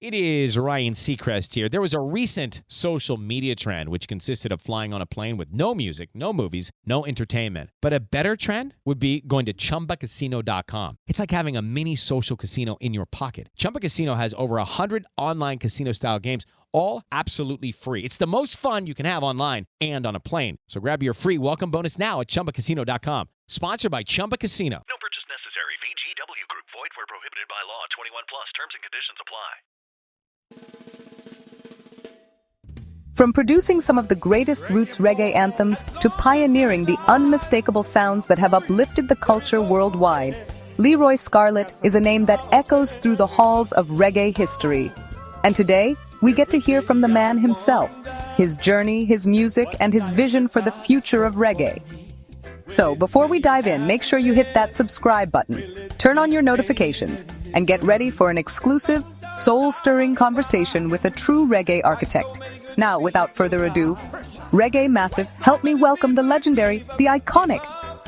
It is Ryan Seacrest here. There was a recent social media trend which consisted of flying on a plane with no music, no movies, no entertainment. But a better trend would be going to ChumbaCasino.com. It's like having a mini social casino in your pocket. Chumba Casino has over 100 online casino-style games, all absolutely free. It's the most fun you can have online and on a plane. So grab your free welcome bonus now at ChumbaCasino.com. Sponsored by Chumba Casino. No purchase necessary. VGW Group. Void where prohibited by law. 21 plus. Terms and conditions apply. From producing some of the greatest roots reggae anthems to pioneering the unmistakable sounds that have uplifted the culture worldwide, Leroy Scarlett is a name that echoes through the halls of reggae history. And today, we get to hear from the man himself, his journey, his music, and his vision for the future of reggae. So, before we dive in, make sure you hit that subscribe button, turn on your notifications, and get ready for an exclusive, soul-stirring conversation with a true reggae architect. Now, without further ado, Reggae Massive, help me welcome the legendary, the iconic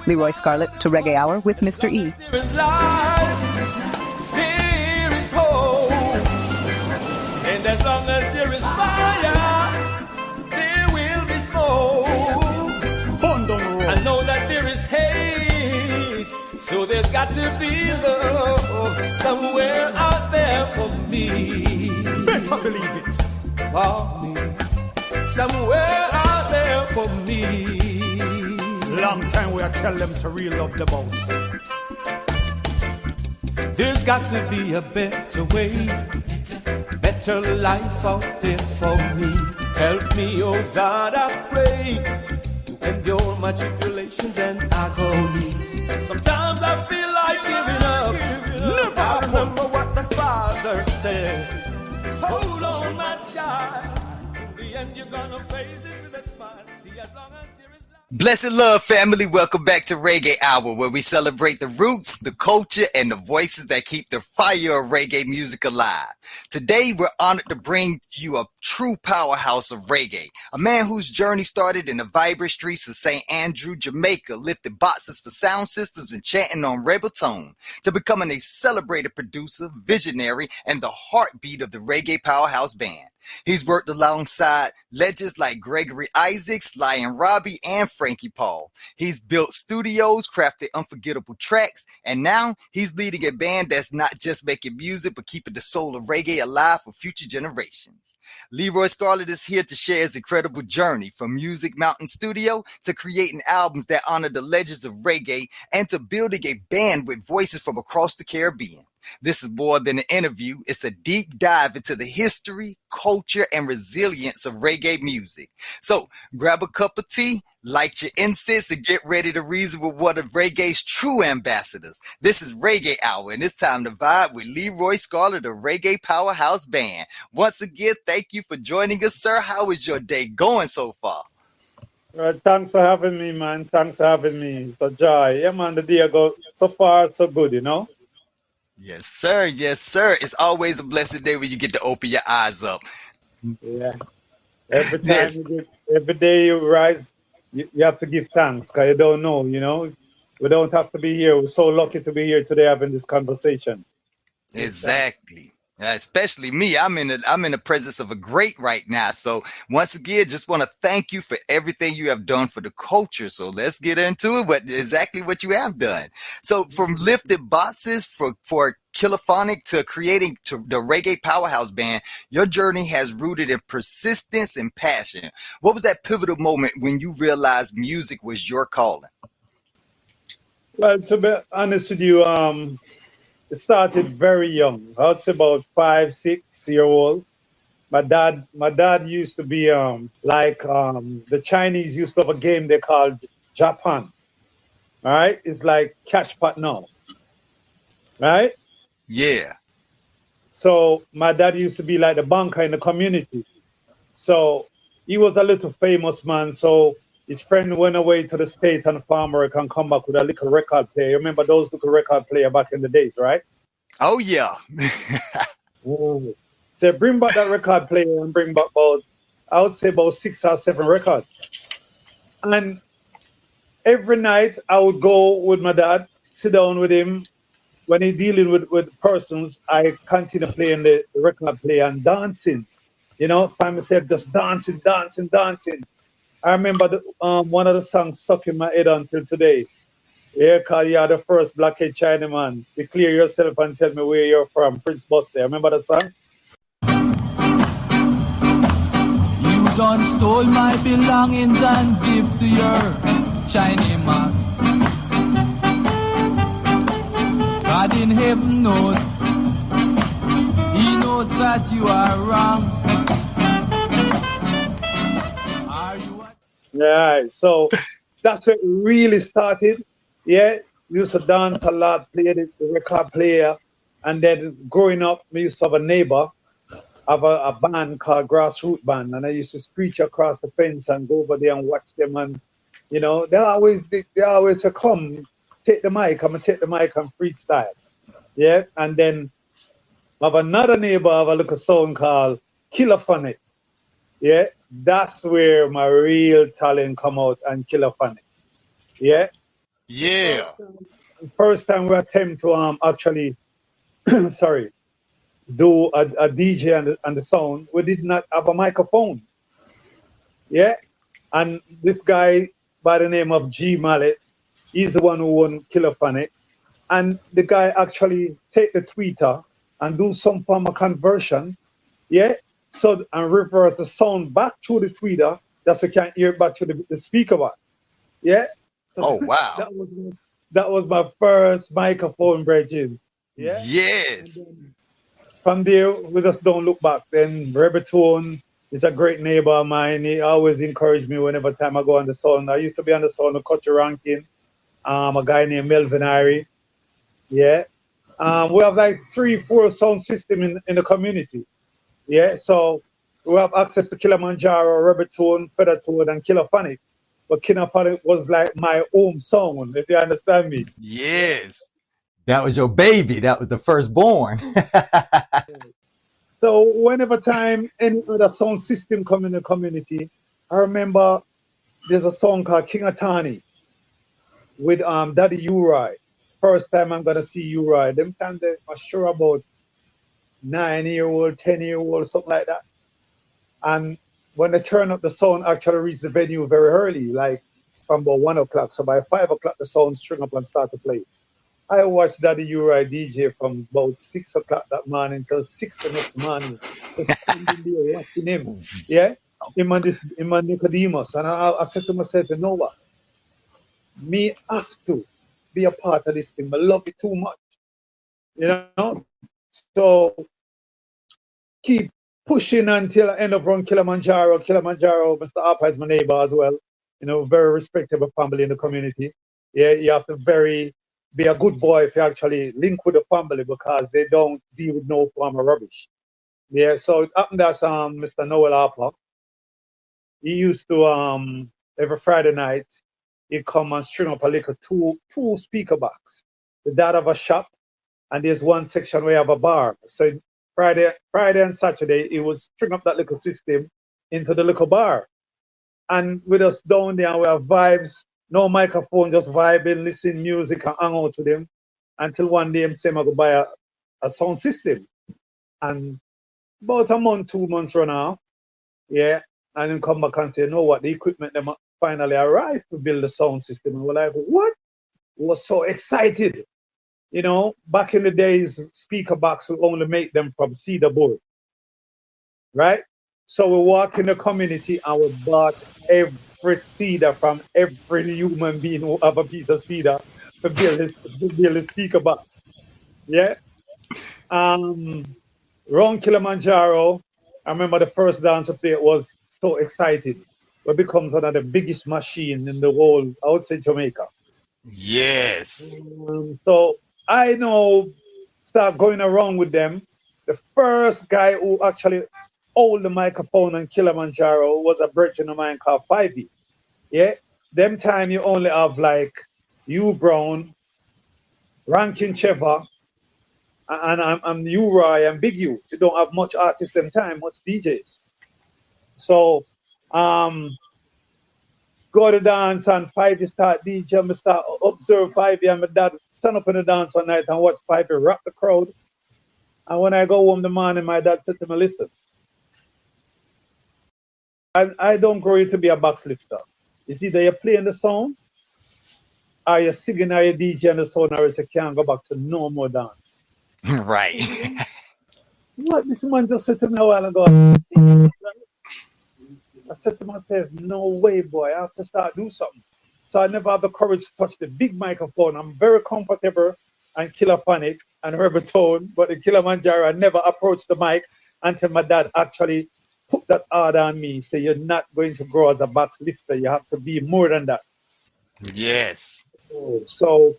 Leroy Scarlett to Reggae Hour with Mr. E. There is life, there is hope, and as long as there is fire, there will be smoke. I know that there is hate, so there's got to be love somewhere out there for me. Better believe it. For me, somewhere out there for me. Long time we are tell them to real love the boat. There's got to be a better way, better life out there for me. Help me, oh God, I pray, to endure my tribulations and agonies. Sometimes I feel like giving up. I remember what the Father said. Hold on, my child. In the end, you're gonna face it with a smile. See, as long as there is life. Blessed love family, welcome back to Reggae Hour, where we celebrate the roots, the culture, and the voices that keep the fire of reggae music alive. Today, we're honored to bring you a true powerhouse of reggae, a man whose journey started in the vibrant streets of St. Andrew, Jamaica, lifting boxes for sound systems and chanting on rebel tone, to becoming a celebrated producer, visionary, and the heartbeat of the Reggae Powerhouse band. He's worked alongside legends like Gregory Isaacs, Lion Robbie, and Frankie Paul. He's built studios, crafted unforgettable tracks, and now he's leading a band that's not just making music, but keeping the soul of reggae alive for future generations. Leroy Scarlett is here to share his incredible journey from Music Mountain Studio to creating albums that honor the legends of reggae and to building a band with voices from across the Caribbean. This is more than an interview. It's a deep dive into the history, culture, and resilience of reggae music. So grab a cup of tea, light your incense, and get ready to reason with one of reggae's true ambassadors. This is Reggae Hour, and it's time to vibe with Leroy Scarlett of Reggae Powerhouse Band. Once again, thank you for joining us, sir. How is your day going so far? Thanks for having me, man. Thanks for having me. It's a joy. Yeah, man, the day go so far, so good, you know? Yes, sir. Yes, sir. It's always a blessed day when you get to open your eyes up. Yeah. Every time, every day you rise, you have to give thanks because you don't know, you know? We don't have to be here. We're so lucky to be here today having this conversation. Exactly. Especially me. I'm in the presence of a great right now. So once again, just want to thank you for everything you have done for the culture. So let's get into it. Exactly what you have done. So from lifted boxes for Kilophonic to creating to the Reggae Powerhouse Band, your journey has rooted in persistence and passion. What was that pivotal moment when you realized music was your calling? Well, to be honest with you, it started very young. I would say about 5, 6 year old. My dad used to be the Chinese used to have a game they called Japan. All right, it's like catch pot now. Right? Yeah. So my dad used to be like the banker in the community. So he was a little famous man. So his friend went away to the States and farm work and come back with a little record player. Remember those little record player back in the days, right? Oh, yeah. So bring back that record player and bring back I would say about 6 or 7 records. And every night I would go with my dad, sit down with him, when you're dealing with persons, I continue playing the record player and dancing. Find myself just dancing, dancing, dancing. I remember one of the songs stuck in my head until today. Yeah, cause you are the first blackhead Chinaman. Declare yourself and tell me where you're from. Prince Buster. Remember that song? You done stole my belongings and give to your Chinaman. God in heaven knows, He knows that you are wrong. Are you? Yeah, so that's where it really started. Yeah, used to dance a lot, play the record player, and then growing up, we used to have a neighbor, have a band called Grassroot Band, and I used to screech across the fence and go over there and watch them, and they always say, "Come, take the mic, I'm gonna take the mic and freestyle." Yeah, and then I have another neighbor, have a little song called Killer Funny. Yeah, that's where my real talent come out and Killer Funny. Yeah. Yeah. First time we attempt to actually sorry, do a DJ and the sound, we did not have a microphone. Yeah. And this guy by the name of G Mallet, he's the one who won Killer Funny. And the guy actually take the tweeter and do some form of conversion. Yeah. So and reverse the sound back through the tweeter. That's so we can hear it back to the speaker box. Yeah. So Oh wow. that was my first microphone bridging. Yeah. Yes. From there, we just don't look back. Then Rebetone is a great neighbor of mine. He always encouraged me whenever time I go on the sound. I used to be on the sound of Culture Ranking. A guy named Melvin Irie. Yeah. We have like 3-4 sound system in the community. Yeah. So we have access to Kilimanjaro, Rebetone, Feathertone, and Killer Funny. But Killer Funny was like my home song, if you understand me. Yes. That was your baby. That was the firstborn. So whenever time any other sound system come in the community, I remember there's a song called King Atani with Daddy Uri. First time I'm gonna see Uri. Them time they are sure about 9-year-old, 10-year-old, something like that. And when they turn up, the sound actually reached the venue very early, like from about 1 o'clock. So by 5 o'clock, the sound string up and start to play. I watched Daddy Uri DJ from about 6 o'clock that morning till 6 the next morning. Just standing there watching him. Yeah? Him and Nicodemus. And I said to myself, you know what? Me have to be a part of this thing. I love it too much. You know? So keep pushing until I end up on Kilimanjaro. Mr. Harper is my neighbor as well. Very respectable family in the community. Yeah, you have to be a good boy if you actually link with the family because they don't deal with no form of rubbish. Yeah, so it happened as Mr. Noel Harper. He used to every Friday night he'd come and string up a little two speaker box. The dad have a shop and there's one section where you have a bar. So Friday and Saturday he would string up that little system into the little bar. And with us down there we have vibes. No microphone, just vibing, listen music and hang out with them until one day I'm saying I go buy a sound system. And about a month, 2 months run out, yeah, and then come back and say, you know what, the equipment them finally arrived to build the sound system. And we're like, what? We was so excited. Back in the days, speaker box would only make them from cedar board. Right? So we walk in the community and we bought every cedar from every human being who have a piece of cedar to build his speaker box. Yeah. Around Kilimanjaro, I remember the first dance I played was so exciting. It becomes one of the biggest machine in the whole, I would say, Jamaica. Yes. So I start going around with them. The first guy who actually hold the microphone on Kilimanjaro was a virgin of mine called Paved. Yeah, them time you only have like Hugh Brown, Rankin Cheva, and I'm Uri and Big U. You don't have much artists them time, much DJs. So go to dance and 5 you start DJ, me start observe 5 and my dad stand up in the dance one night and watch 5 rock the crowd. And when I go home the morning, my dad said to me, listen, I don't grow you to be a box lifter. It's either you're playing the song or you're singing or you're DJ on the song or you can't go back to no more dance. Right. What this man just said to me a while ago. I said to myself, no way, boy, I have to start do something. So I never have the courage to touch the big microphone. I'm very comfortable and Killer Panic and Rebetone, but the Kilimanjaro, I never approached the mic until my dad actually put that order on me. Say, you're not going to grow as a box lifter. You have to be more than that. Yes. So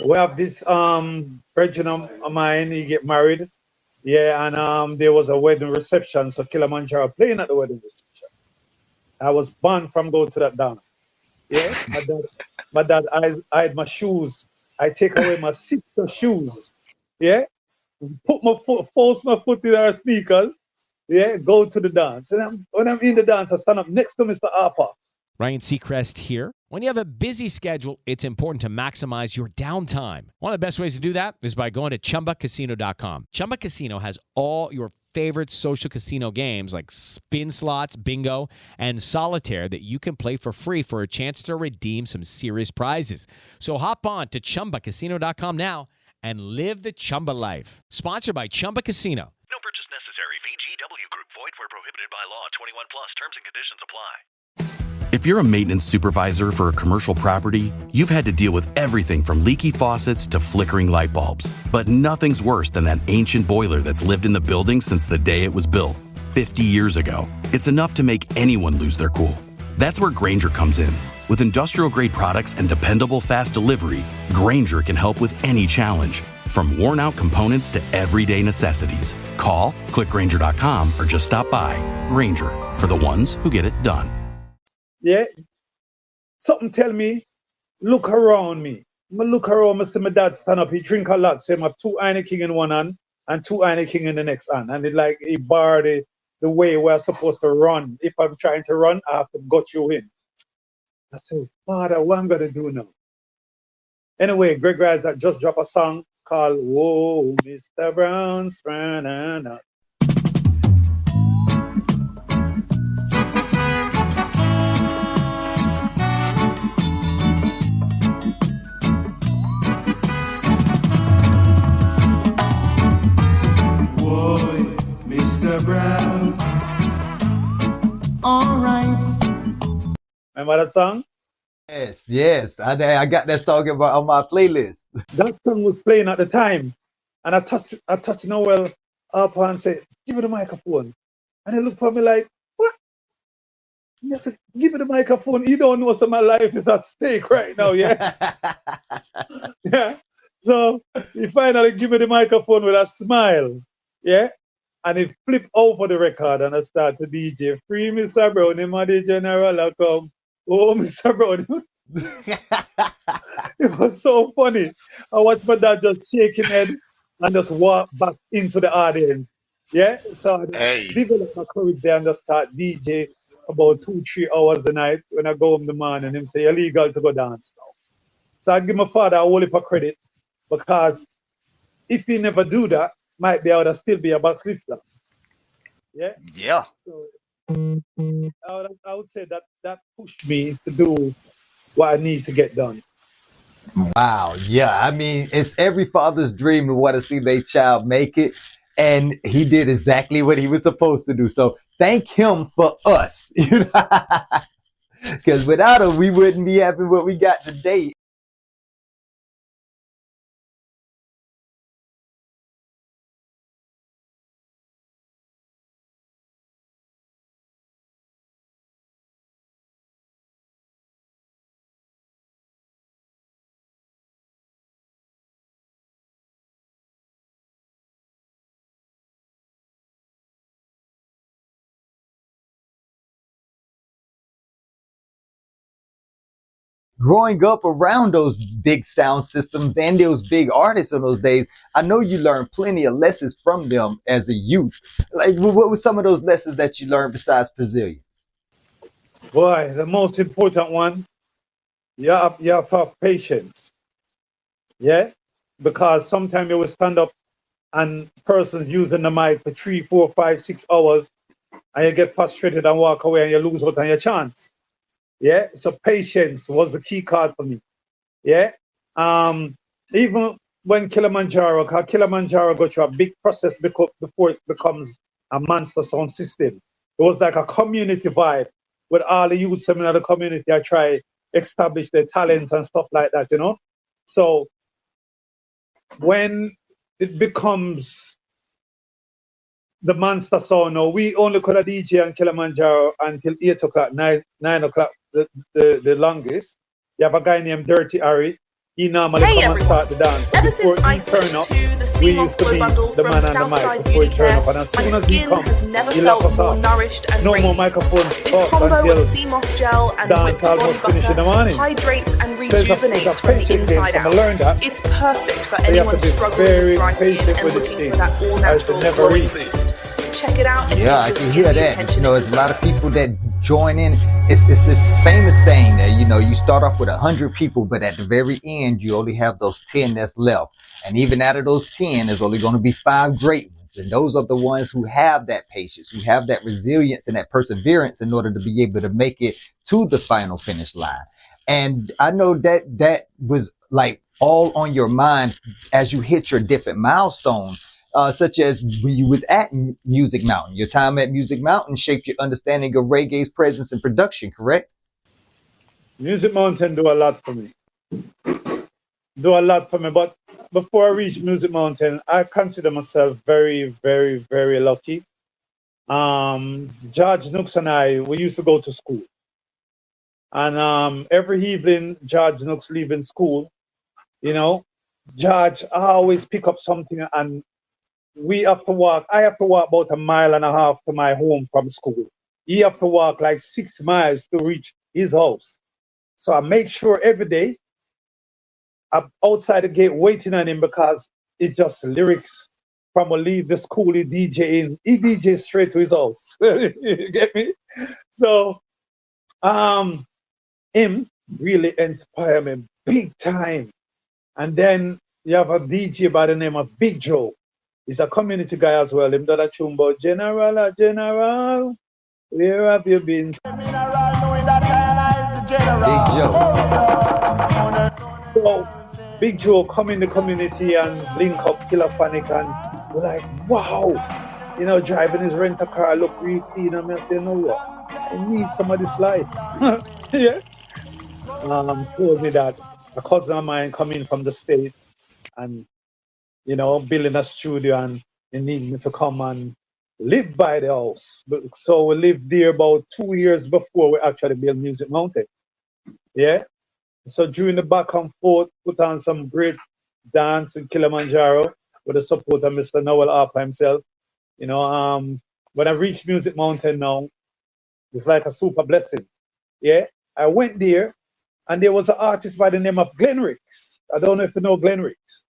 we have this brethren of mine, he get married. Yeah, and there was a wedding reception, so Kilimanjaro playing at the wedding reception. I was banned from going to that dance. Yeah, my dad I had my shoes. I take away my sister's shoes. Yeah, put my foot, force my foot in her sneakers. Yeah, go to the dance. And when I'm in the dance, I stand up next to Mr. Harper. Ryan Seacrest here. When you have a busy schedule, it's important to maximize your downtime. One of the best ways to do that is by going to ChumbaCasino.com. Chumba Casino has all your favorite social casino games like spin slots, bingo, and solitaire that you can play for free for a chance to redeem some serious prizes. So hop on to ChumbaCasino.com now and live the Chumba life. Sponsored by Chumba Casino. No purchase necessary. VGW Group. Void where prohibited by law. 21 plus. Terms and conditions apply. If you're a maintenance supervisor for a commercial property, you've had to deal with everything from leaky faucets to flickering light bulbs. But nothing's worse than that ancient boiler that's lived in the building since the day it was built, 50 years ago. It's enough to make anyone lose their cool. That's where Grainger comes in. With industrial-grade products and dependable fast delivery, Grainger can help with any challenge, from worn-out components to everyday necessities. Call, click Grainger.com, or just stop by. Grainger, for the ones who get it done. Yeah, something tell me, look around me. I look around, I see my dad stand up, he drink a lot, so I have 2 Heineken in one hand and 2 Heineken in the next hand. And it like he barred the way we're supposed to run. If I'm trying to run, I have to gut you in. I said, Father, what I'm going to do now? Anyway, Greg Rice just dropped a song called Whoa, Mr. Brown's Friend and I. Brown. All right. Remember that song? Yes. I got that song on my playlist. That song was playing at the time. And I touched Noel up and said, give me the microphone. And he looked at me like, what? And I said, give me the microphone. You don't know some of my life is at stake right now, yeah? Yeah. So he finally gave me the microphone with a smile. Yeah. And he flipped over the record and I started to DJ. Free Mr. Brown, him and the general I come. Oh, Mr. Brown. It was so funny. I watched my dad just shake his head and just walk back into the audience. Yeah? So I developed my courage there and just start DJ about 2-3 hours a night. When I go home in the morning, him say, you're legal to go dance now. So I give my father a whole heap of credit because if he never do that, might be able to still be a box lifter. Yeah? Yeah. So, I would say that pushed me to do what I need to get done. Wow. Yeah. I mean, it's every father's dream to want to see their child make it. And he did exactly what he was supposed to do. So thank him for us. Because without him, we wouldn't be having what we got today. Growing up around those big sound systems and those big artists in those days, I know you learned plenty of lessons from them as a youth. Like, what were some of those lessons that you learned besides Brazilian? Boy, the most important one, you have to have patience. Yeah? Because sometimes you will stand up and persons using the mic for 3, 4, 5, 6 hours and you get frustrated and walk away and you lose out on your chance. Yeah? So patience was the key card for me. Yeah? Even when Kilimanjaro, because Kilimanjaro go through a big process before it becomes a monster sound system. It was like a community vibe with all the youths in the community. I try establish their talent and stuff like that, you know. So when it becomes the monster sound, now we only could have DJ on Kilimanjaro until 8 o'clock, 9 o'clock, the longest. You have a guy named Dirty Harry. He normally come and start the dance. So before he turn up, we used to be the man on the mic before he turn up. And as soon as he come, he lock us off. No more microphone talk until dance almost finish in the morning. Hydrates and So it's rejuvenates a from the patient game. inside So I out. learned that. It's perfect for So you have anyone to be struggling very with dry skin patient and with this looking thing. for that all I natural should never glowing reach. boost. Check it out and Yeah, I give can your hear skin the that. attention You know, it there's a lot of deserves. people that join in. It's this famous saying that, you know, you start off with 100 people, but at the very end, you only have those 10 that's left. And even out of those 10, there's only going to be 5 great ones. And those are the ones who have that patience, who have that resilience and that perseverance in order to be able to make it to the final finish line. And I know that that was like all on your mind as you hit your different milestones. Such as when you was at Music Mountain. Your time at Music Mountain shaped your understanding of reggae's presence in production, correct? Music Mountain do a lot for me. Do a lot for me. But before I reach Music Mountain, I consider myself very, very, very lucky. George Nooks and I, we used to go to school. And every evening, George Nooks leaving school, you know, George always pick up something and I have to walk about a mile and a half to my home from school. He have to walk like 6 miles to reach his house. So I make sure every day I'm outside the gate waiting on him because it's just lyrics from a leave the school, he DJ straight to his house. You get me? So him really inspired me big time. And then you have a DJ by the name of Big Joe. He's a community guy as well. Him done a tune about General, where have you been? Big Joe. So Big Joe come in the community and link up Killer Panic and we're like, wow, you know, driving his rent a car look real clean. And I say, you know what? I need some of this life. Yeah. Told me that a cousin of mine coming from the States and, you know, building a studio and they need me to come and live by the house. So we lived there about 2 years before we actually built Music Mountain. Yeah. So during the back and forth, put on some great dance in Kilimanjaro with the support of Mr. Noel Harper himself. You know, when I reached Music Mountain now, it's like a super blessing. Yeah. I went there and there was an artist by the name of Glenn Ricks. I don't know if you know Glenn Ricks.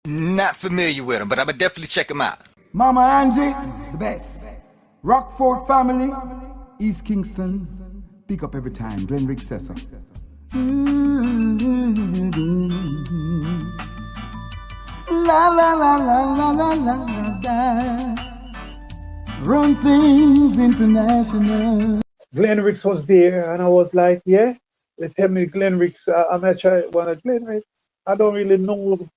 Not familiar with him, but I'm gonna definitely check him out. Mama Angie, the best. Rockford family, East Kingston, pick up every time. Glenn Rick says so. La la la la la la la la. Run things international. Glenn Ricks was there and I was like, yeah. They tell me Glenn Ricks, I'm not sure one of Glenn Ricks. I don't really know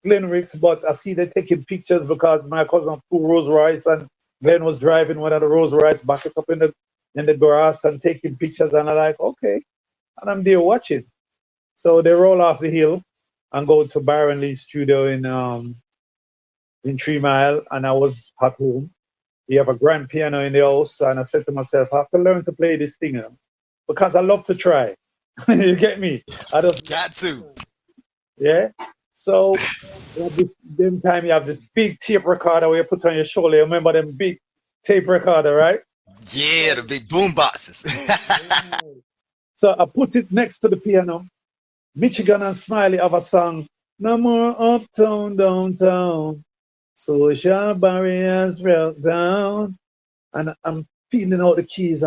Glenn Ricks, but I see they taking pictures because my cousin flew Rolls Royce and Glenn was driving one of the Rolls Royce, back it up in the grass and taking pictures. And I'm like, okay. And I'm there watching. So they roll off the hill and go to Byron Lee's studio in 3 Mile. And I was at home. We have a grand piano in the house. And I said to myself, I have to learn to play this thing, you know, because I love to try. You get me? I just got to. Yeah. So them time you have this big tape recorder where you put on your shoulder. You remember them big tape recorder, right? Yeah, the big boom boxes. So I put it next to the piano. Michigan and Smiley have a song, No More Uptown, Downtown. Social barriers broke down. And I'm feeling out the keys.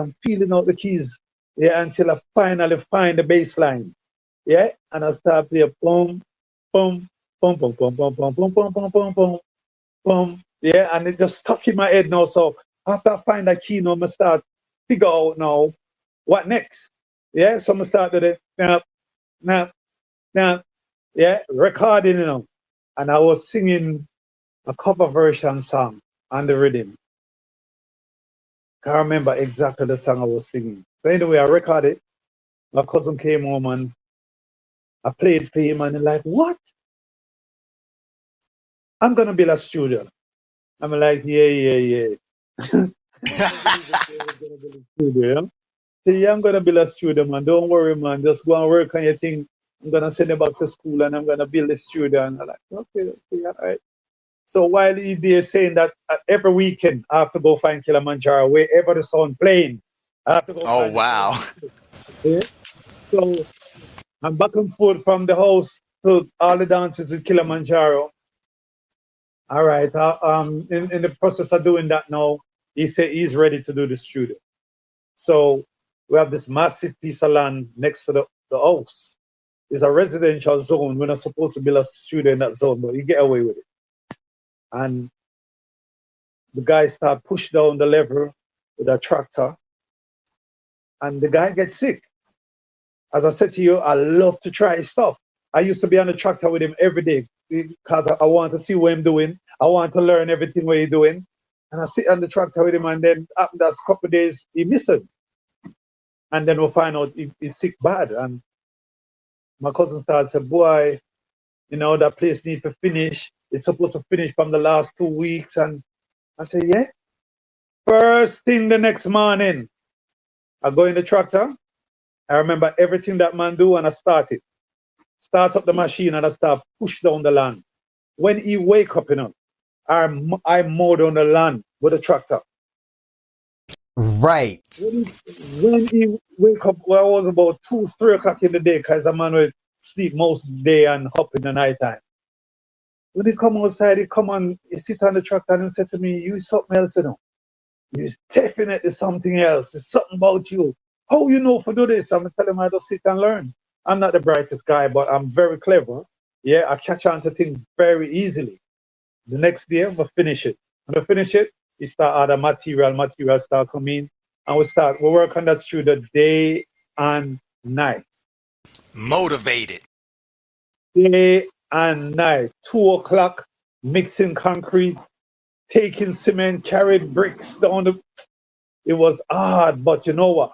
Yeah, until I finally find the bass line. Yeah, and I start play boom, boom, boom, boom, boom, boom, boom, boom, boom, boom, boom, boom, boom. Yeah, and it just stuck in my head now. So after I find that key, now I start figure out now what next. Yeah, so I start with it. Now, yeah, recording, and I was singing a cover version song on the rhythm. Can't remember exactly the song I was singing. So anyway, I recorded. My cousin came home and I played for him, and he's like, "What? I'm gonna build a studio." I'm like, "Yeah." Studio. So yeah, I'm gonna build a studio, man. Don't worry, man. Just go and work on your thing. I'm gonna send you back to school and I'm gonna build a studio. And I'm like, okay, all right. So while he's there saying that every weekend I have to go find Kilimanjaro, wherever the sun playing, I have to go. Oh wow! Yeah? So I'm back and forth from the house to all the dances with Kilimanjaro. All right. In the process of doing that now, he said he's ready to do the studio. So we have this massive piece of land next to the house. It's a residential zone. We're not supposed to build a studio in that zone, but you get away with it. And the guy start push down the lever with a tractor, and the guy gets sick. As I said to you, I love to try stuff. I used to be on the tractor with him every day because I want to see what I'm doing. I want to learn everything what he's doing. And I sit on the tractor with him, and then after that couple of days, he missing. And then we'll find out he's sick bad. And my cousin started saying, boy, that place needs to finish. It's supposed to finish from the last 2 weeks. And I said, yeah. First thing the next morning, I go in the tractor. I remember everything that man do, and I start it. Start up the machine, and I start push down the land. When he wake up, I mow down the land with the tractor. Right. When he wake up, well, I was about 2-3 o'clock in the day, because the man would sleep most of the day and up in the night time. When he come outside, he sit on the tractor and he said to me, you something else, You're definitely something else. There's something about you. How you know for do this? I'm telling him I just sit and learn. I'm not the brightest guy, but I'm very clever. Yeah, I catch on to things very easily. The next day, we'll finish it. When I finish it, we start other material start coming, and we work on that studio day and night. Motivated. Day and night. 2 o'clock, mixing concrete, taking cement, carried bricks down it was hard, but you know what?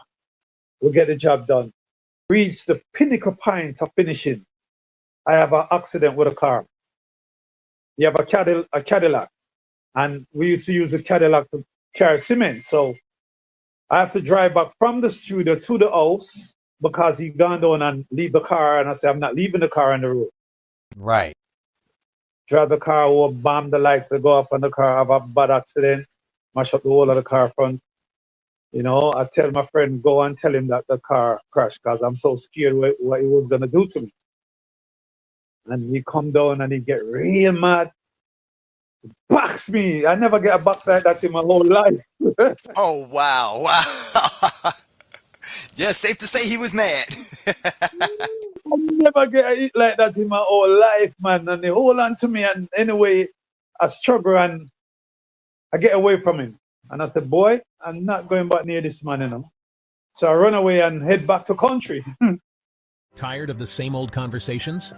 We'll get the job done. Reach the pinnacle point of finishing. I have an accident with a car. You have a Cadillac, and we used to use a Cadillac to carry cement. So I have to drive back from the studio to the house because he gone down and leave the car, and I said, I'm not leaving the car on the road. Right. Drive the car over, bomb the lights, they go up on the car, have a bad accident, mash up the whole of the car front. I tell my friend, go and tell him that the car crashed because I'm so scared what he was going to do to me. And he come down and he get real mad. Box me. I never get a box like that in my whole life. Oh, wow. Yeah, safe to say he was mad. I never get a hit like that in my whole life, man. And they hold on to me. And anyway, I struggle and I get away from him. And I said, boy, I'm not going back near this man, So I run away and head back to country. Tired of the same old conversations?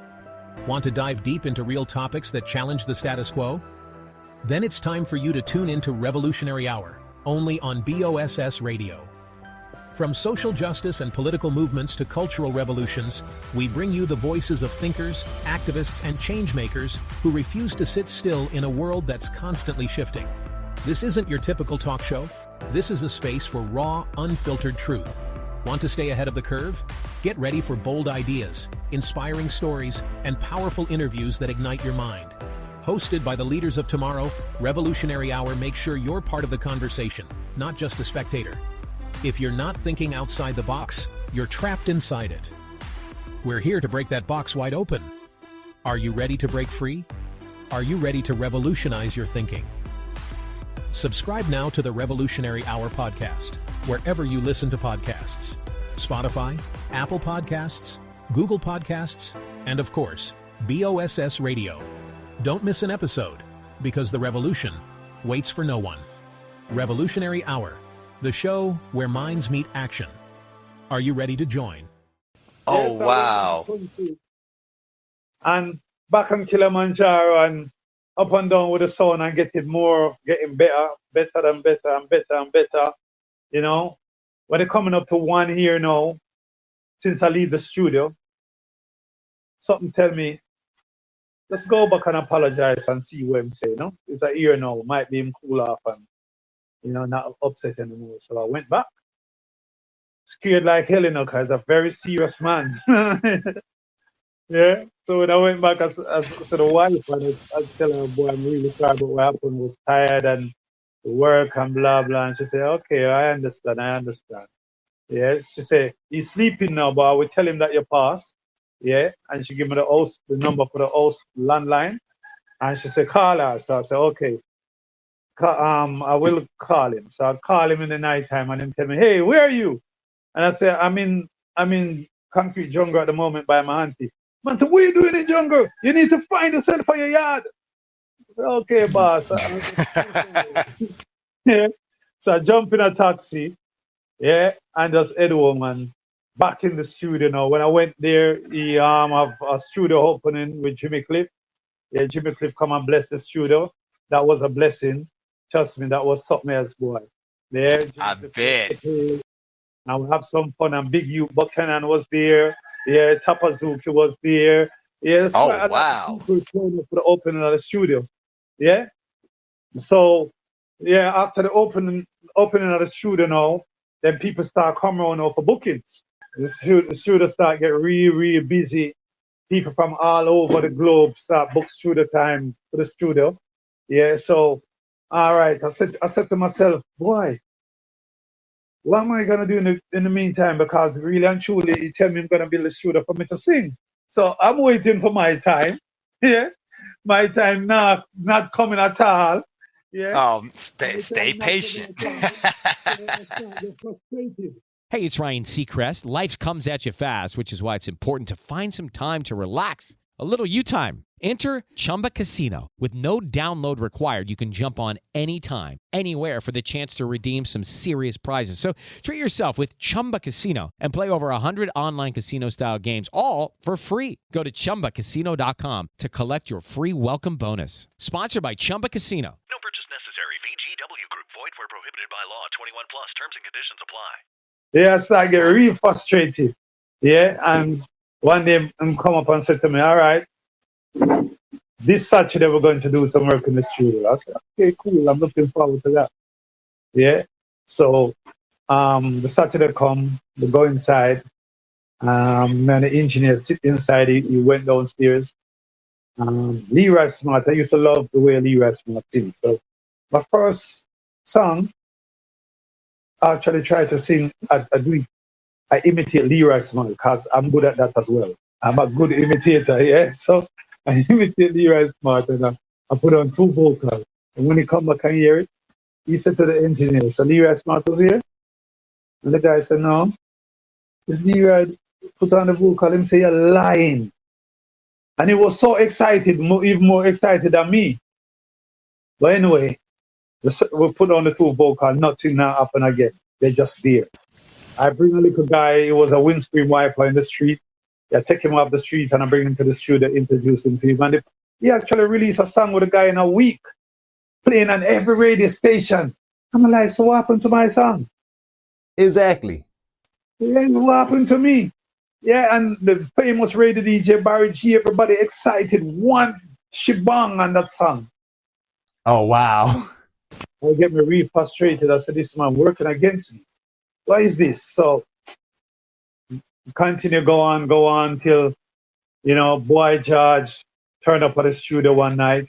Want to dive deep into real topics that challenge the status quo? Then it's time for you to tune into Revolutionary Hour, only on BOSS Radio. From social justice and political movements to cultural revolutions, we bring you the voices of thinkers, activists, and changemakers who refuse to sit still in a world that's constantly shifting. This isn't your typical talk show. This is a space for raw, unfiltered truth. Want to stay ahead of the curve? Get ready for bold ideas, inspiring stories, and powerful interviews that ignite your mind. Hosted by the leaders of tomorrow, Revolutionary Hour makes sure you're part of the conversation, not just a spectator. If you're not thinking outside the box, you're trapped inside it. We're here to break that box wide open. Are you ready to break free? Are you ready to revolutionize your thinking? Subscribe now to the Revolutionary Hour Podcast, wherever you listen to podcasts. Spotify, Apple Podcasts, Google Podcasts, and of course, BOSS Radio. Don't miss an episode, because the revolution waits for no one. Revolutionary Hour, the show where minds meet action. Are you ready to join? Oh, wow. And back on Kilimanjaro and up and down with the sound and getting better and better. You know, when they're coming up to 1 year now, since I leave the studio, something tell me, let's go back and apologize and see what I'm saying. No? It's a year now, might be him cool off and, you know, not upset anymore. So I went back, scared like hell, you know, because I'm a very serious man. Yeah. So when I went back as to the wife, and I was telling her, boy, I'm really sorry about what happened. I was tired and the work and blah, blah. And she said, okay, I understand. Yeah. She said, he's sleeping now, but I will tell him that you passed. Yeah. And she gave me the number for the house landline. And she said, call her. So I said, okay. I will call him. So I call him in the nighttime and him tell me, hey, where are you? And I said, I'm in concrete jungle at the moment by my auntie. Man said, what are you doing in jungle? You need to find yourself for your yard. I said, okay, boss. Yeah. So I jump in a taxi, yeah, and just head home and back in the studio now. When I went there, he have a studio opening with Jimmy Cliff. Yeah, Jimmy Cliff come and bless the studio. That was a blessing. Trust me, that was something else, boy. Yeah, I bet. And we have some fun. And Big U Buchanan was there. Yeah, Tapazuki was there. Yeah, oh, wow. For the opening of the studio. Yeah. So, yeah, after the opening of the studio now, then people start coming on for bookings. The studio start get really busy. People from all over the globe start book studio time for the studio. Yeah, so, all right. I said to myself, boy, what am I going to do in the meantime? Because really and truly, he tell me I'm going to build a studio for me to sing. So I'm waiting for my time. Yeah. My time not coming at all. Yeah. Stay patient. Hey, it's Ryan Seacrest. Life comes at you fast, which is why it's important to find some time to relax. A little you time. Enter Chumba Casino. With no download required, you can jump on anytime, anywhere for the chance to redeem some serious prizes. So treat yourself with Chumba Casino and play over 100 online casino-style games, all for free. Go to ChumbaCasino.com to collect your free welcome bonus. Sponsored by Chumba Casino. No purchase necessary. VGW Group. Void where prohibited by law. 21 plus. Terms and conditions apply. Yeah, I started getting real frustrated. Yeah, and one day I'm come up and said to me, all right, this Saturday we're going to do some work in the studio. I said, okay, cool. I'm looking forward to that. Yeah. So the Saturday come, we go inside. And the engineer sit inside. He went downstairs. Leroy Smart. I used to love the way Leroy Smart sings. So my first song, I actually try to sing. I imitate Leroy Smart because I'm good at that as well. I'm a good imitator. Yeah. So I imitate Leroy Smart and I put on 2 vocals. And when he come back and hear it, he said to the engineer, so Leroy Smart was here? And the guy said, no. It's Leroy put on the vocal. Him say, you're lying. And he was so excited, even more excited than me. But anyway, we put on the 2 vocals. Nothing now happen again. They're just there. I bring a little guy. He was a windscreen wiper in the street. I take him off the street and I bring him to the studio, introduce him to him. And he actually released a song with a guy in a week, playing on every radio station. I'm like, so what happened to my song? Exactly. Yeah, what happened to me? Yeah, and the famous radio DJ Barry G, everybody excited. One shebang on that song. Oh, wow. I get me really frustrated. I said, this man working against me. Why is this? So continue, go on till, Boy George turned up at the studio one night.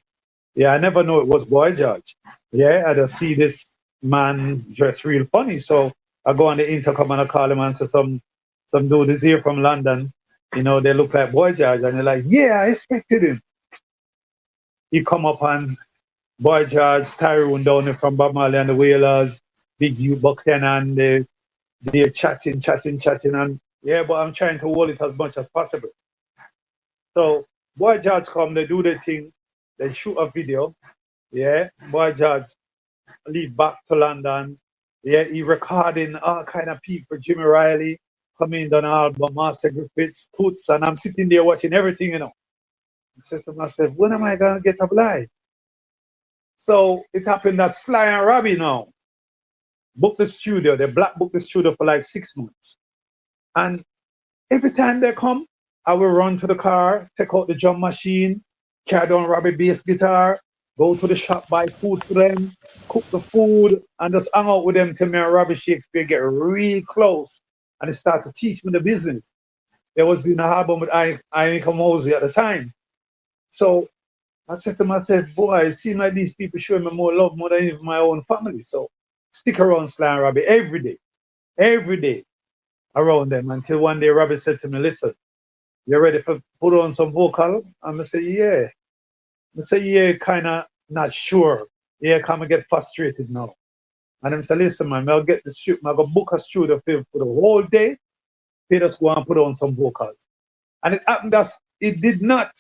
Yeah, I never knew it was Boy George. Yeah, I just see this man dressed real funny. So I go on the intercom and I call him and say, some dude is here from London. They look like Boy George. And they're like, yeah, I expected him. He come up and Boy George, Tyrone down there from Bob Marley and the Wailers, Big U Buchanan, they're chatting, and yeah, but I'm trying to hold it as much as possible. So Boy George come, they do the thing, they shoot a video. Yeah, Boy George leave back to London. Yeah, he recording all kind of people, Jimmy Riley, coming on album, Master Griffiths, Toots, and I'm sitting there watching everything, I said to myself, when am I gonna get up live? So it happened that Sly and Robbie now booked the studio, they black booked the studio for like 6 months. And every time they come, I will run to the car, take out the drum machine, carry down Robbie bass guitar, go to the shop, buy food for them, cook the food, and just hang out with them till me and Robbie Shakespeare get real close. And they start to teach me the business. They was doing an album with I.M. Mosey at the time. So I said to myself, boy, it seems like these people showing me more love more than even my own family. So stick around Sly and Robbie every day around them until one day Robbie said to me, listen, you ready for put on some vocal? And I said, yeah. I said, yeah, kind of not sure. Yeah, come and get frustrated now. And I said, listen, man, I'll get the studio, I'll go book a studio for the whole day. They just go and put on some vocals. And it happened that it did not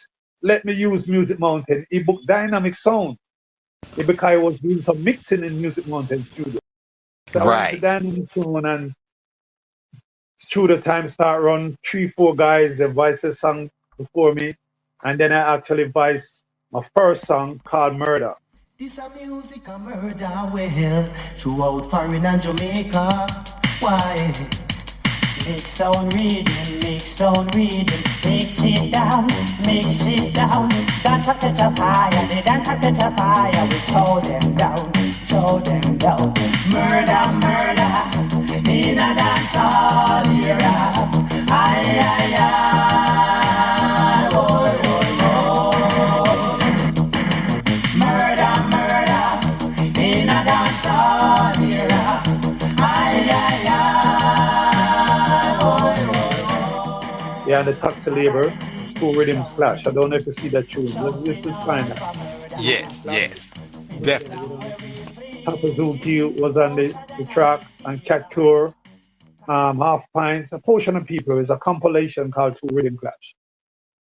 let me use Music Mountain. He booked Dynamic Sound. Because I was doing some mixing in Music Mountain studio. So I went to Dynamic Sound and studio time start run 3-4 guys, the voices sung before me. And then I actually voiced my first song called Murder. This a music a murder well throughout foreign and Jamaica. Why? Mix sound reading, mix it down, dance a catch a fire, they dance a catch a fire, we chow them down, murder, in a dance hall era, ay, oh, murder, in a dance hall era, Yeah, and the Taxi Labor, Two Rhythms Clash. I don't know if you see that tune. Let's just find that. Yes, definitely. Papazuki was on the track, and Cat Tour, Half Pints, a portion of people. It's a compilation called Two Rhythm Clash.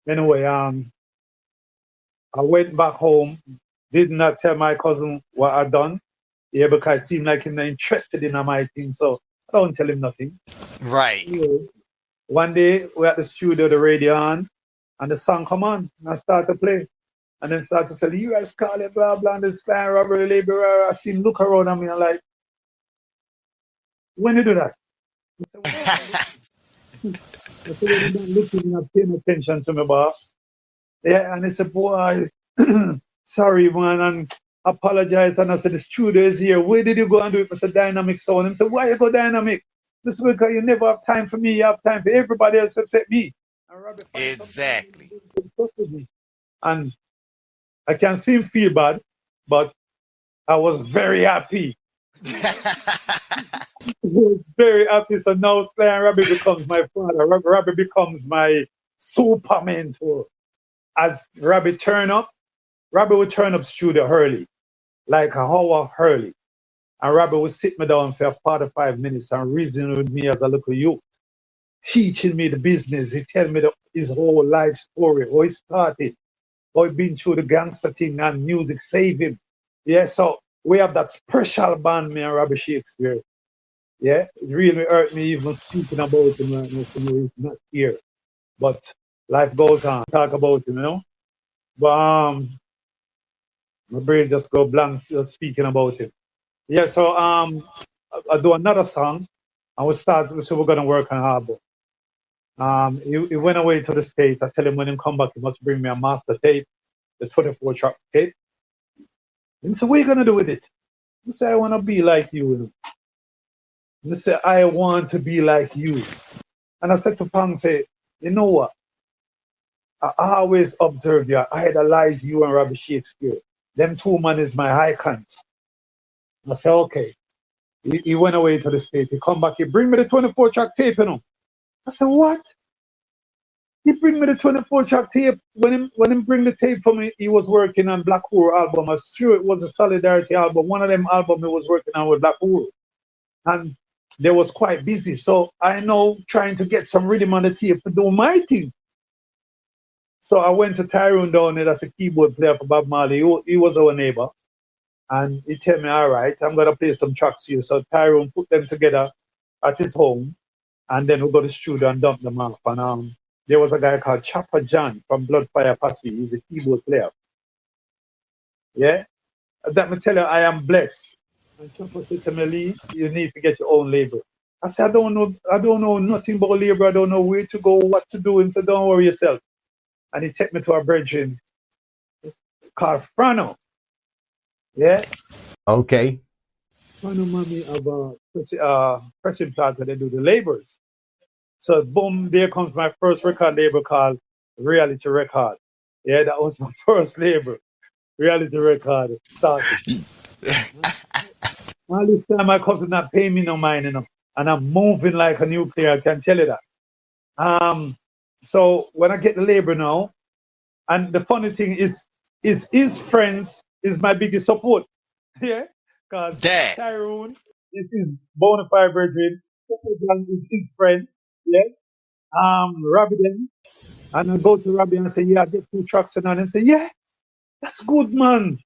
Anyway, I went back home, did not tell my cousin what I'd done. Yeah, because it seemed like he's not interested in my thing, so I don't tell him nothing. Right. Yeah. One day, we're at the studio, the radio on, and the song come on, and I start to play. And then start to say, Leroy Scarlett, blah, blah, and the Sly Robbery Labor. I see him look around at me and like, when you do that? I said, well, not looking and paying attention to my boss. Yeah, and he said, boy, sorry, man, and apologize. And I said, the studio is here. Where did you go and do it? I said, Dynamic Sound. He said, why you go Dynamic? This is because you never have time for me. You have time for everybody else except me. And exactly. And I can seem feel bad, but I was very happy. I was very happy. So now Sly and Robbie becomes my father. Robbie becomes my super mentor. As Robbie would turn up studio early, like an hour early. And Robbie would sit me down for 45 minutes and reason with me as a little youth, teaching me the business. He tell me his whole life story, how he started, how he been through the gangster thing and music saved him. Yeah, so we have that special band, me and Robbie Shakespeare. Yeah, it really hurt me even speaking about him right now, so he's not here. But life goes on. Talk about him, you know. But my brain just go blank just speaking about him. Yeah, so I do another song, and we're gonna work on an album. He went away to the States. I tell him when he come back, he must bring me a master tape, the 24-track tape. He said, what are you gonna do with it? He said, I wanna be like you. He said, I want to be like you. And I said to Pang, say, you know what? I always observe you. I idolize you and Robbie Shakespeare. Them two men is my icons. I said, okay. He went away to the States. He come back, he bring me the 24-track tape, you know. I said, what? He bring me the 24-track tape. When he bring the tape for me, he was working on Black Hole album. I'm sure it was a Solidarity album. One of them albums he was working on with Black Hole. And they was quite busy. So I know trying to get some rhythm on the tape to do my thing. So I went to Tyrone down there, that's a keyboard player for Bob Marley. He was our neighbor. And he told me, all right, I'm going to play some tracks here. So Tyrone put them together at his home. And then we go to the studio and dump them off. And there was a guy called Chopper John from Bloodfire Posse. He's a keyboard player. Yeah? That me tell you, I am blessed. And Chopper said to me, Lee, you need to get your own label. I said, I don't know nothing about label. I don't know where to go, what to do. And so don't worry yourself. And he took me to a brethren called Frano. Yeah? Okay. Frano mommy of pressing plant where they do the labels. So boom, there comes my first record label called Reality Record. Yeah, that was my first label. Reality Record started. All this time my cousin not paying me no mind, you know. And I'm moving like a nuclear, I can tell you that. So when I get the label now, and the funny thing is his friends is my biggest support. Yeah? Because Tyrone is his bona fide brethren. Is his friend. Yeah? Robbie then. And I go to Robbie and say, yeah, I get 2 tracks and him say, yeah, that's good, man.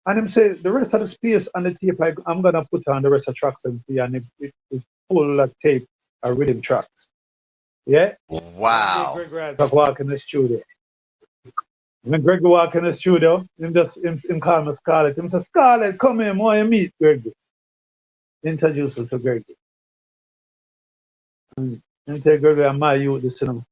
And him say, the rest of the space on the tape, I'm going to put on the rest of the tracks and it's full of tape or rhythm tracks. Yeah? Wow. Greg walk in the studio. When Greg walk in the studio, him call me Scarlett. Him say, Scarlett, come here, want you meet Greg. Introduce him to Greg. And tell Greg, I'm my youth, this, you know.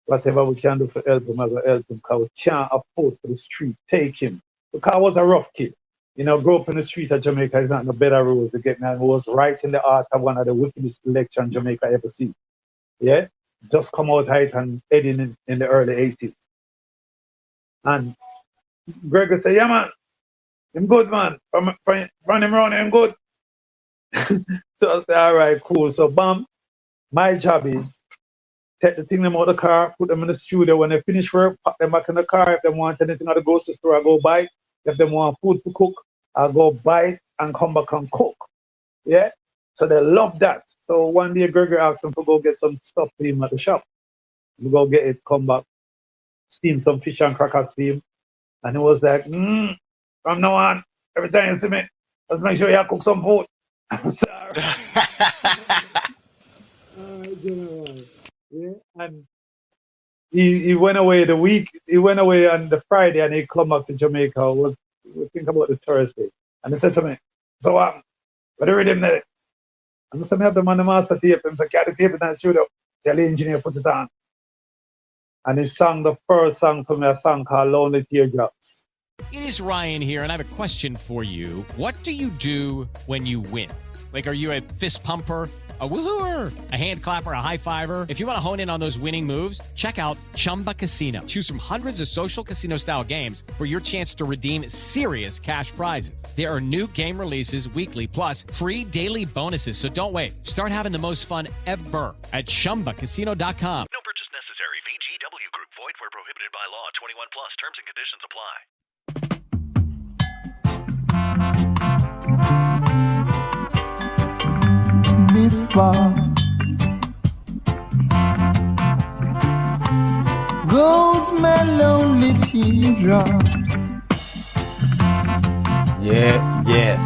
Whatever we can do for help him, I will help him, because we can't afford for the street. Take him. Because I was a rough kid. You know, grew up in the street of Jamaica, it's not no better rules to get me. I was right in the heart of one of the wickedest elections Jamaica ever seen. Yeah? Just come out height and heading in the early 80s. And Greg would say, yeah, man, I'm good, man. From him around, I'm good. So I say, all right, cool. So, bam, my job is take the thing them out of the car, put them in the studio. When they finish work, put them back in the car. If they want anything at the grocery store, I go buy it. If they want food to cook, I go buy it and come back and cook. Yeah? So they love that. So one day Gregory asked them to go get some stuff for him at the shop. We go get it, come back, steam some fish and crackers for him. And he was like, from now on, every time you see me, let's make sure you cook some food. I'm sorry. Yeah, and he went away he went away on the Friday and he come back to Jamaica. We think about the Thursday. And he said to me, so what are the rhythm there? And I said, I have them on the master tape. He said, get the tape in the studio. Tell the engineer put it on. And he sang the first song for me, a song called Lonely Teardrops. It is Ryan here, and I have a question for you. What do you do when you win? Like, are you a fist pumper, a woohooer, a hand clapper, a high fiver? If you want to hone in on those winning moves, check out Chumba Casino. Choose from hundreds of social casino style games for your chance to redeem serious cash prizes. There are new game releases weekly, plus free daily bonuses. So don't wait. Start having the most fun ever at ChumbaCasino.com. No purchase necessary. VGW Group. Void where prohibited by law. 21 plus. Terms and conditions apply. Goes my lonely teardrop. Yeah, yes.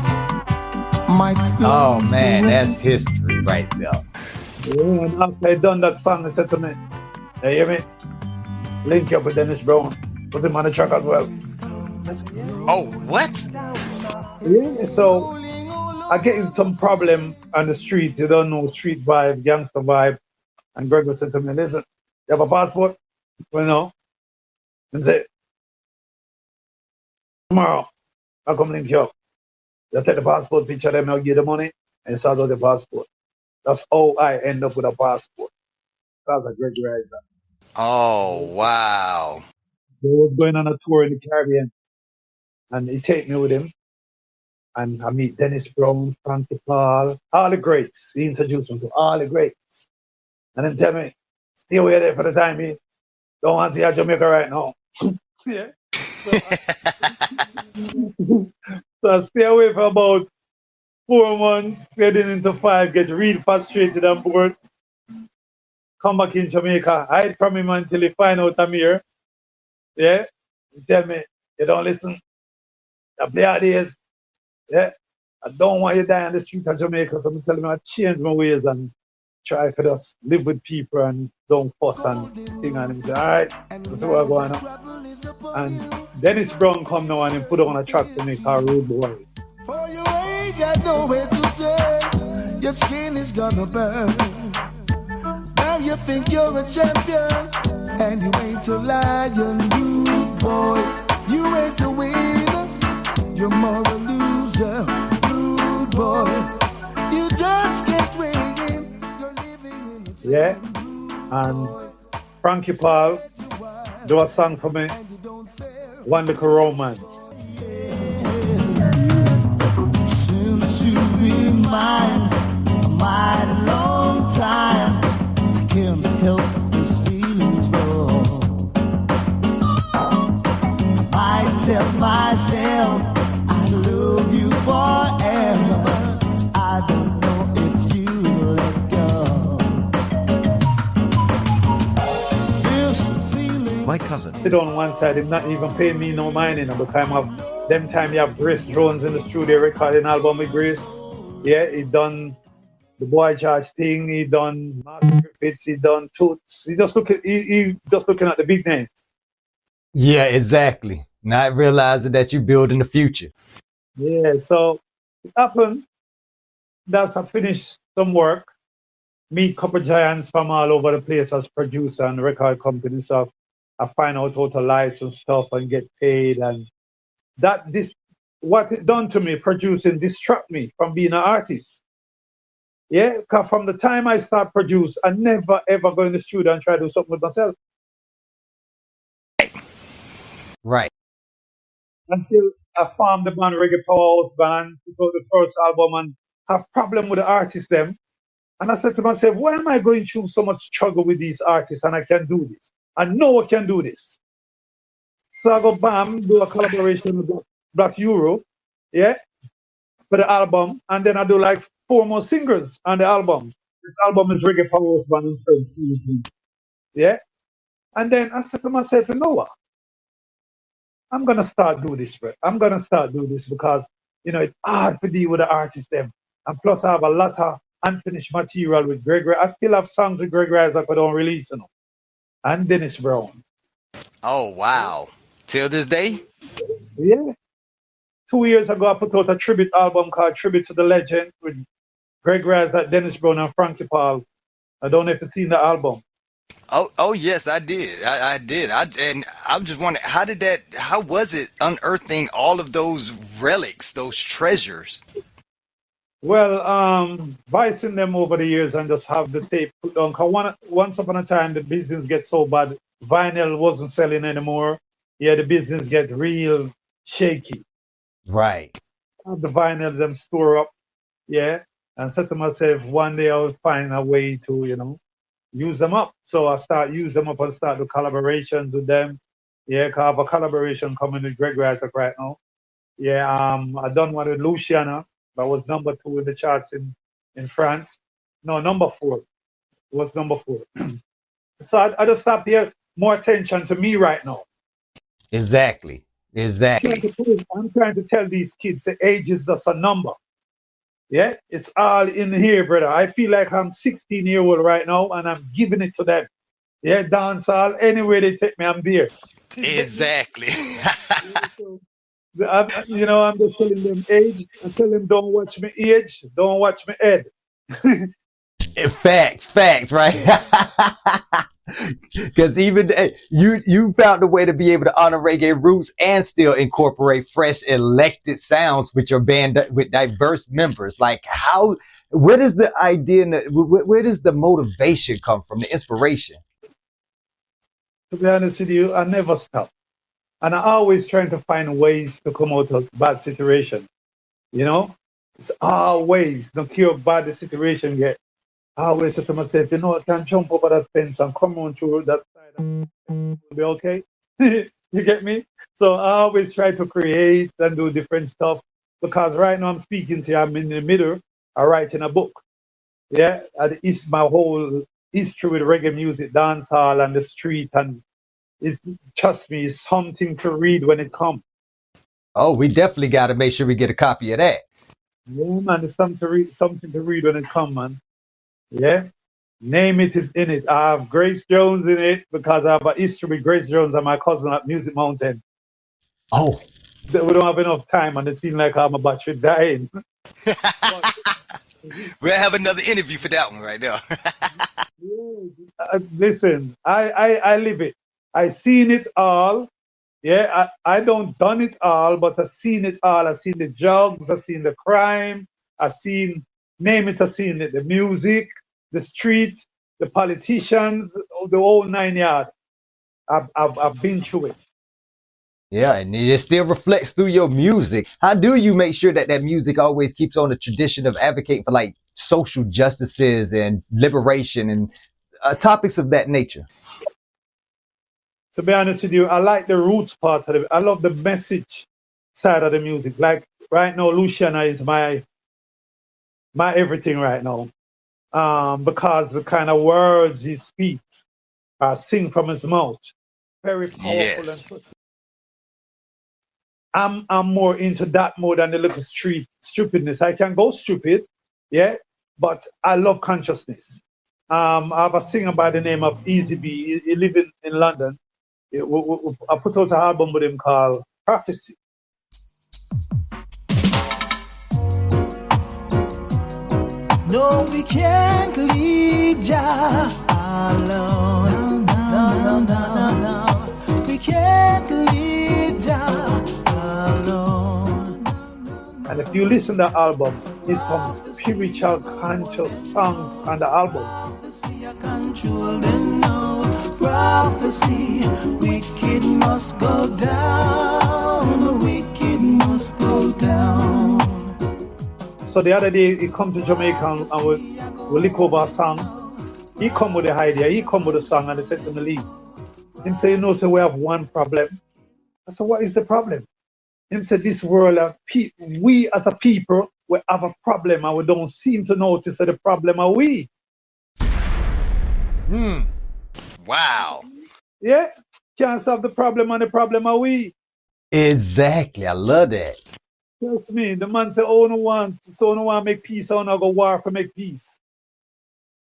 Oh man, that's history right there. Yeah, and after I done that song, I said to me, hey, hear me? Link you up with Dennis Brown. Put him on the track as well. Oh, what? Yeah, so I get in some problem on the street. You don't know, street vibe, gangster vibe. And Greg said to me, listen, you have a passport? Well, no. And say, tomorrow, I'll come link you up. You take the passport picture, them, I'll give you the money, and you start out the passport. That's how I end up with a passport. That's a great riser. Oh, wow. He was going on a tour in the Caribbean, and he take me with him. And I meet Dennis Brown, Frankie Paul, all the greats. He introduced me to all the greats. And then tell me, stay away there for the time being. Don't want to see Jamaica right now. Yeah. So I stay away for about 4 months, getting into 5, get real frustrated and bored. Come back in Jamaica, hide from him until he find out I'm here. Yeah, he tell me, you don't listen. The bad days. Yeah, I don't want you die on the street of Jamaica, so I'm telling him I change my ways and try to just live with people and don't fuss and thing. And him say, all right, that's what I'm going on. And Dennis Brown come now and he put on a track to make our Rude Boys. For you ain't got nowhere to turn, your skin is gonna burn. Now you think you're a champion, and you ain't a lion, rude boy. You ain't a winner, you're more a loser, rude boy. You just can't win, you're living in the Yeah, and Frankie Paul do a song for me, One Little Romance. Since you've been mine a mighty long time, I can't help this feeling flow. I might tell myself I love you forever. I don't know if you let go. This feeling. My cousin. Sit on one side, him not even paying me no mind, the time of them time you have Grace Jones in the studio recording album with Grace. Yeah, he done the Boy George thing, he done Master Griffiths, he done Toots. He just looking at the big names. Yeah, exactly. Not realizing that you're building the future. Yeah, so it happened. That's I finished some work. Meet couple giants from all over the place as producer and record company. So I find out how to license stuff and get paid, and what it done to me producing distract me from being an artist. Yeah, because from the time I start produce, I never ever go in the studio and try to do something with myself. Right. Until I formed the band Reggae Powerhouse band, put out the first album and have problem with the artists them. And I said to myself, why am I going through so much struggle with these artists and I can do this? I know I can do this. So I go bam, do a collaboration with Black Euro, yeah, for the album, and then I do like 4 more singles on the album. This album is Reggae Powerhouse band in French, yeah. And then I said to myself, you know what? I'm gonna start do this, bro. I'm gonna start do this because it's hard to deal with the artists them, and plus I have a lot of unfinished material with Gregory. I still have songs with Gregory that I don't release, and Dennis Brown. Oh wow! Till this day? Yeah. 2 years ago, I put out a tribute album called "Tribute to the Legend" with Greg Raz, Dennis Brown, and Frankie Paul. I don't know if you've seen the album. Oh yes, I did. I did. And I'm just wondering, how was it unearthing all of those relics, those treasures? Well, vicing them over the years and just have the tape put on. Cause once upon a time, the business gets so bad, vinyl wasn't selling anymore. Yeah, the business get real shaky. Right. Have the vinyls them store up, yeah, and said to myself, one day I'll find a way to, use them up. So I start use them up and start the collaborations with them. Yeah, 'cause I have a collaboration coming with Greg Razak right now. Yeah, I done one with Luciana. That was number 2 in the charts in France. No, number 4. It was number 4. So I just start paying more attention to me right now. Exactly. I'm trying to tell these kids the age is just a number. Yeah, it's all in here, brother. I feel like I'm 16-year-old right now and I'm giving it to them. Yeah, dance all anywhere they take me, I'm there. Exactly. I'm just telling them age. I tell them don't watch me age, don't watch me head. Facts, right? Because even you found a way to be able to honor reggae roots and still incorporate fresh elected sounds with your band with diverse members. Like where does the idea, where does the motivation come from, the inspiration? To be honest with you, I never stop. And I always trying to find ways to come out of bad situation. It's always, no care how bad the situation get. I always say to myself, I can jump over that fence and come on through that side and it'll be okay. You get me? So I always try to create and do different stuff. because right now I'm speaking to you, I'm in the middle of writing a book. Yeah, and it's my whole history with reggae music, dancehall, and the street, and it's, trust me, it's something to read when it comes. Oh, we definitely got to make sure we get a copy of that. Yeah, man, it's something to read when it comes, man. Yeah, Name It is in it. I have Grace Jones in it because I have a history with Grace Jones and my cousin at Music Mountain. Oh, we don't have enough time, and it seems like I'm about to dying. We'll have another interview for that one right now. Listen, I live it. I seen it all. Yeah, I don't done it all, but I seen it all. I seen the drugs, I seen the crime, I seen, name it, I seen it, the music, the street, the politicians, the whole 9 yards. I've been through it. yeah, and it still reflects through your music. How do you make sure that that music always keeps on the tradition of advocating for like social justices and liberation and topics of that nature? To be honest with you, I like the roots part of it. I love the message side of the music. Like right now, Luciana is my everything right now. Because the kind of words he speaks, sing from his mouth, very powerful. Yes. And I'm more into that more than the little street stupidness. I can go stupid, yeah, but I love consciousness. I have a singer by the name of Easy B. He lives in London. I put out an album with him called Prophecy. No, we can't leave Jah alone. No. We can't leave Jah alone. And if you listen to the album, there's some spiritual, conscious songs on the album. Prophecy, wicked must go down. The wicked must go down. So the other day, he come to Jamaica and we lick over a song. He come with the idea, he come with a song, and he said to me, Lee, him say, you know, so we have one problem. I said, what is the problem? Him said, this world of we as a people, we have a problem and we don't seem to notice that the problem are we. Wow. Yeah, can't solve the problem and the problem are we. Exactly, I love that. Trust me, the man say, oh, no one to make peace, I no go war for make peace.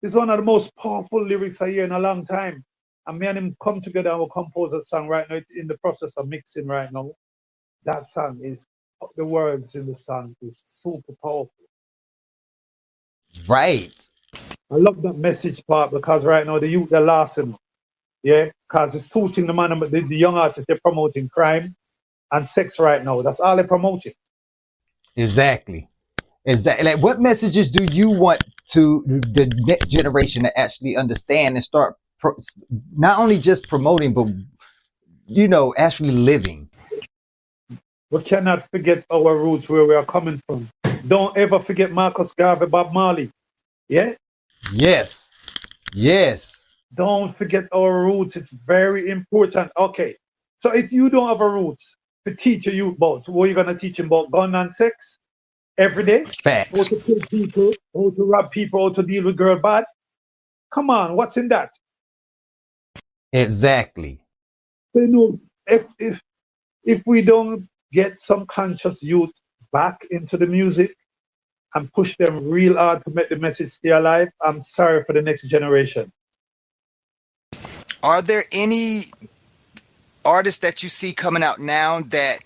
It's one of the most powerful lyrics I hear in a long time. And me and him come together and we'll compose a song right now. It's in the process of mixing right now. That song is, the words in the song is super powerful. Right. I love that message part because right now the youth, they're lost him. Yeah, because it's tooting the young artists, they're promoting crime and sex right now. That's all they're promoting. Exactly. Like, what messages do you want to the next generation to actually understand and start not only just promoting, but, you know, actually living? We cannot forget our roots, where we are coming from. Don't ever forget Marcus Garvey, Bob Marley. Yeah? Yes. Yes. Don't forget our roots. It's very important. Okay. So if you don't have a roots to teach a youth about, what are you going to teach them about? Gun and sex? Every day? Facts. How to kill people, how to rob people, how to deal with girl bad? Come on, what's in that? Exactly. You know, if we don't get some conscious youth back into the music and push them real hard to make the message stay alive, I'm sorry for the next generation. Are there any artists that you see coming out now that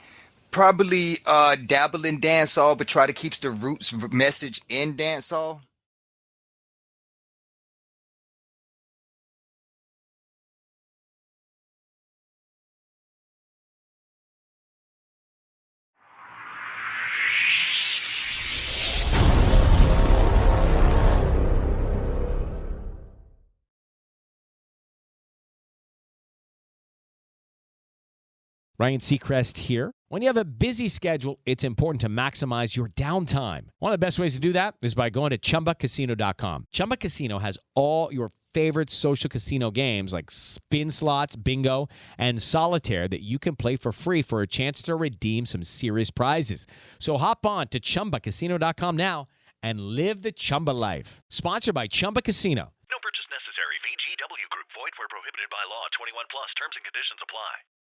probably dabble in dancehall but try to keep the roots message in dancehall? Ryan Seacrest here. When you have a busy schedule, it's important to maximize your downtime. One of the best ways to do that is by going to ChumbaCasino.com. Chumba Casino has all your favorite social casino games like spin slots, bingo, and solitaire that you can play for free for a chance to redeem some serious prizes. So hop on to ChumbaCasino.com now and live the Chumba life. Sponsored by Chumba Casino.